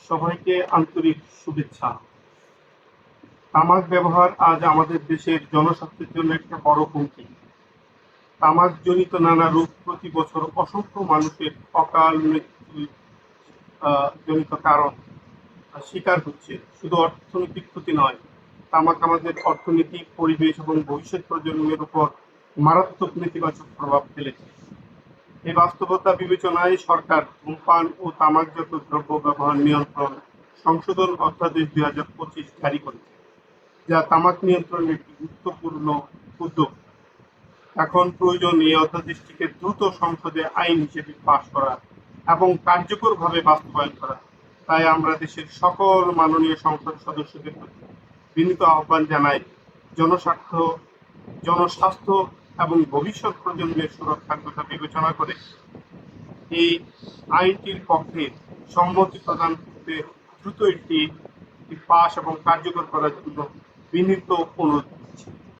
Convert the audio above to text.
সবাইকে আন্তরিক শুভেচ্ছা। তামাক ব্যবহার আজ আমাদের দেশের জনস্বাস্থ্যের জন্য একটা বড় হুমকি। তামাকজনিত নানা রোগ প্রতি বছর অসংখ্য মানুষের অকাল মৃত্যু জনিত কারণ শিকার হচ্ছে। শুধু অর্থনৈতিক ক্ষতি নয়, তামাক আমাদের অর্থনীতি, পরিবেশ এবং ভবিষ্যৎ প্রজন্মের উপর মারাত্মক নেতিবাচক প্রভাব ফেলেছে। এই বাস্তবতা বিবেচনায় সরকার ধূমপান ও তামাকজাত দ্রব্য ব্যবহার নিয়ন্ত্রণ সংশোধন অধ্যাদেশ 2025 জারি করেছে, যা তামাক নিয়ন্ত্রণের একটি গুরুত্বপূর্ণ উদ্যোগ। এখন প্রয়োজন এই অধ্যাদেশটিকে দ্রুত সংসদে আইন হিসেবে পাশ করা এবং কার্যকরভাবে বাস্তবায়ন করা। তাই আমরা দেশের সকল মাননীয় সংসদ সদস্যদের প্রতি বিনীত আহ্বান জানাই, জনস্বার্থ, জনস্বাস্থ্য এবং ভবিষ্যৎ প্রজন্মের সুরক্ষার কথা বিবেচনা করে এই আইনটির পক্ষে সম্মতি প্রদান করতে দ্রুত এটি পাস এবং কার্যকর করার জন্য বিনীত অনুরোধ।